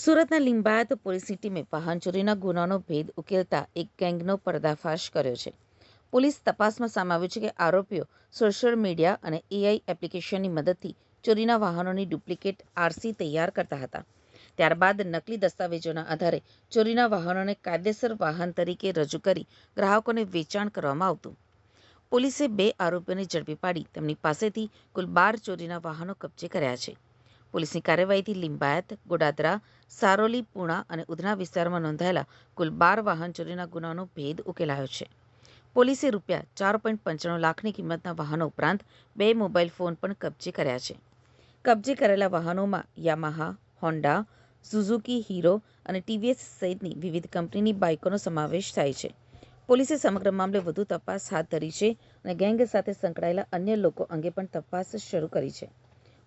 સુરતના લિંબાયત પોલીસની ટીમે વાહન ચોરીના ગુનાનો ભેદ ઉકેલતા એક ગેંગનો પર્દાફાશ કર્યો છે. પોલીસ તપાસમાં સામે આવ્યું છે કે આરોપીઓ સોશિયલ મીડિયા અને એઆઈ એપ્લિકેશનની મદદથી ચોરીના વાહનોની ડુપ્લિકેટ આરસી તૈયાર કરતા હતા. ત્યારબાદ નકલી દસ્તાવેજોના આધારે ચોરીના વાહનોને કાયદેસર વાહન તરીકે રજૂ કરી ગ્રાહકોને વેચાણ કરવામાં આવતું. પોલીસે 2 આરોપીઓને ઝડપી પાડી તેમની પાસેથી કુલ 12 ચોરીના વાહનો કબજે કર્યા છે. પોલીસની કાર્યવાહીથી લિંબાયત, ગોડાદરા, સારોલી, પૂણા અને ઉધના વિસ્તારમાં નોંધાયેલા કુલ 12 વાહન ચોરીના ગુનાનો ભેદ ઉકેલાયો છે. પોલીસે રૂપિયા 4.95 લાખની કિંમતના વાહનો ઉપરાંત 2 મોબાઈલ ફોન પણ કબજે કર્યા છે. કબજે કરેલા વાહનોમાં યામાહા, હોન્ડા, સુઝુકી, હીરો અને ટીવીએસ સહિતની વિવિધ કંપનીની બાઇકોનો સમાવેશ થાય છે. પોલીસે સમગ્ર મામલે વધુ તપાસ હાથ ધરી છે અને ગેંગ સાથે સંકળાયેલા અન્ય લોકો અંગે પણ તપાસ શરૂ કરી છે.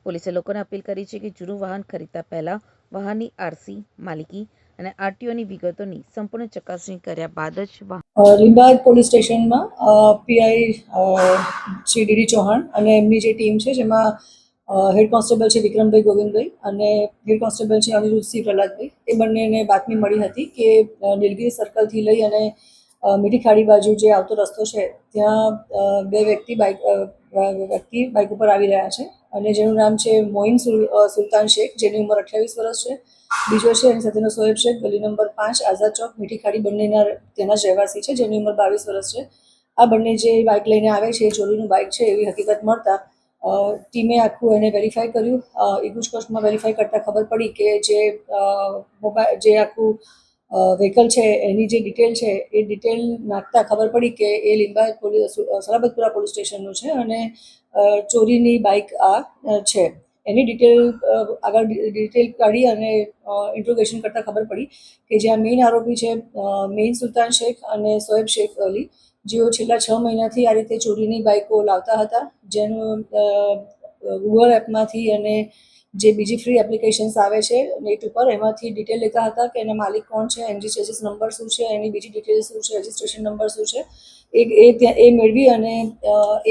પોલીસે લોકોને અપીલ કરી છે કે જૂનું વાહન ખરીદતા પહેલા વાહનની આરસી, માલિકી અને આરટીઓની વિગતોની સંપૂર્ણ ચકાસણી કર્યા બાદ જ લિંબાયત પોલીસ સ્ટેશનમાં પીઆઈ શ્રી ડીડી ચૌહાણ અને એમની જે ટીમ છે જેમાં હેડ કોન્સ્ટેબલ છે વિક્રમભાઈ ગોવિંદભાઈ અને હેડ કોન્સ્ટેબલ છે અનિરુદ્ધસિંહ પ્રહલાદભાઈ, એ બંનેને બાતમી મળી હતી કે નીલગિરી સર્કલથી લઈ અને મીઠી ખાડી બાજુ જે આવતો રસ્તો છે ત્યાં 2 વ્યક્તિ બાઇક ઉપર આવી રહ્યા છે અને જેનું નામ છે મોઇન સુલતાન શેખ, જેની ઉંમર 28 વર્ષ છે. બીજો છે એની સાથેનો સોએબ શેખ, ગલી નંબર 5, આઝાદ ચોક, મીઠી ખાડી, બંનેના તેના જ રહેવાસી છે, જેની ઉંમર 22 વર્ષ છે. આ બંને જે બાઇક લઈને આવે છે એ ચોરીનું બાઇક છે એવી હકીકત મળતા ટીમે આખું એને વેરીફાઈ કર્યું. ઇગુસ્કોસ્ટમાં વેરીફાઈ કરતાં ખબર પડી કે જે આખું વ્હીકલ છે એની જે ડિટેલ છે એ ડિટેલ નાખતા ખબર પડી કે એ લિંબાયત સલાબતપુરા પોલીસ સ્ટેશનનું છે અને ચોરીની બાઇક આ છે. એની આગળ ડિટેલ કાઢી અને ઇન્ટ્રોગેશન કરતાં ખબર પડી કે જ્યાં મેઇન આરોપી છે મેઇન સુલતાન શેખ અને સોએબ શેખ અલી, જેઓ છેલ્લા 6 મહિનાથી આ રીતે ચોરીની બાઇકો લાવતા હતા, જેનું ગૂગલ એપમાંથી અને જે બીજી ફ્રી એપ્લિકેશન્સ આવે છે નેટ ઉપર એમાંથી ડિટેલ લેતા હતા કે એના માલિક કોણ છે, એનજી ચેસિસ નંબર શું છે, એની બીજી ડિટેલ શું છે, રજિસ્ટ્રેશન નંબર શું છે, એ મેળવી અને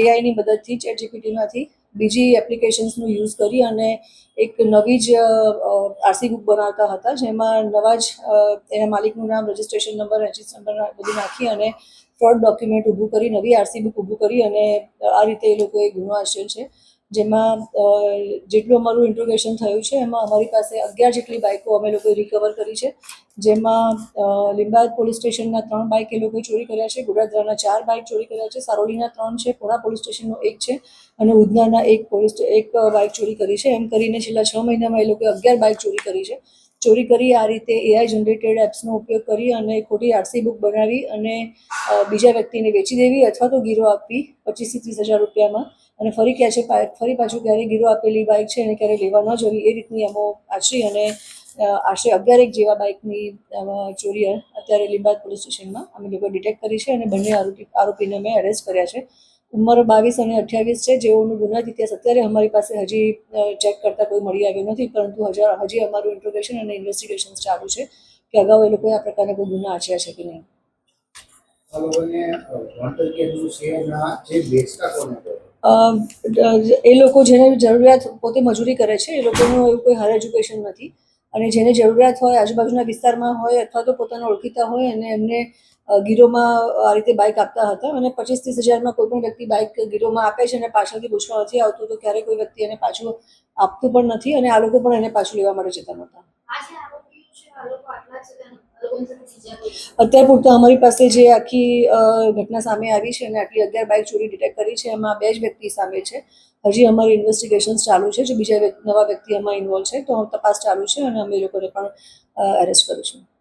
એઆઈની મદદથી ChatGPTમાંથી બીજી એપ્લિકેશન્સનો યુઝ કરી અને એક નવી જ આરસી બુક બનાવતા હતા, જેમાં નવા જ એના માલિકનું નામ, રજિસ્ટ્રેશન નંબર, રજિસ્ટર નંબર બધું નાખી અને ફ્રોડ ડોક્યુમેન્ટ ઊભું કરી, નવી આરસી બુક ઊભું કરી અને આ રીતે એ લોકોએ ગુનો આચર્યો છે. જેમાં જેટલું અમારું ઇન્ટ્રોગેશન થયું છે એમાં અમારી પાસે 11 જેટલી બાઇકો અમે લોકોએ રિકવર કરી છે, જેમાં લિંબાયત પોલીસ સ્ટેશનના 3 બાઇક એ લોકોએ ચોરી કર્યા છે, ગોડાદરાના 4 બાઇક ચોરી કર્યા છે, સારોલીના 3 છે, પૂણા પોલીસ સ્ટેશનનો 1 છે અને ઉધનાના 1 બાઇક ચોરી કરી છે. એમ કરીને છેલ્લા 6 મહિનામાં એ લોકોએ 11 બાઇક ચોરી કરી છે. ચોરી કરી આ રીતે એઆઈ જનરેટેડ એપ્સનો ઉપયોગ કરી અને ખોટી આરસી બુક બનાવી અને બીજા વ્યક્તિને વેચી દેવી અથવા તો ગીરો આપવી 25 થી 30 હજાર રૂપિયામાં, અને ફરી પાછું ક્યારે ગીરો આપેલી બાઇક છે એને ક્યારે લેવા ન જવી, એ રીતની એમો આચરી અને આશરે 11 જેવા બાઇકની ચોરી અત્યારે લિંબાયત પોલીસ સ્ટેશનમાં અમે લોકો ડિટેક્ટ કરી છે અને બંને આરોપીને અમે એરેસ્ટ કર્યા છે. ઉંમર 22 અને 28 છે, જેઓનું ગુનાહિત ઇતિહાસ અત્યારે અમારી પાસે હજી ચેક કરતાં કોઈ મળી આવ્યું નથી, પરંતુ હજી અમારું ઇન્ટ્રોગેશન અને ઇન્વેસ્ટિગેશન ચાલુ છે કે અગાઉ એ લોકોએ આ પ્રકારના કોઈ ગુના આચર્યા છે કે નહીં. એ લોકો જેને જરૂરિયાત, પોતે મજૂરી કરે છે, એ લોકોનું એવું કોઈ હાયર એજ્યુકેશન નથી અને જેને જરૂરિયાત હોય, આજુબાજુના વિસ્તારમાં હોય અથવા તો પોતાના ઓળખીતા હોય અને એમને ગીરોમાં આ રીતે બાઇક આપતા હતા અને 25-30 હજારમાં કોઈ પણ વ્યક્તિ બાઇક ગીરોમાં આપે છે અને પાછળથી પૂછવા નથી આવતું તો ક્યારેય કોઈ વ્યક્તિ એને પાછું આપતું પણ નથી અને આ લોકો પણ એને પાછું લેવા માટે જતા નહોતા. અત્યાર પૂરતા અમારી પાસે જે આખી ઘટના સામે આવી છે અને આટલી 11 બાઇક ચોરી ડિટેક્ટ કરી છે, એમાં 2 જ વ્યક્તિ સામે છે. હજી અમારી ઇન્વેસ્ટિગેશન્સ ચાલુ છે, જો બીજા નવા વ્યક્તિ એમાં ઇન્વોલ્વ છે તો તપાસ ચાલુ છે અને અમે એ લોકોને પણ એરેસ્ટ કરીશું.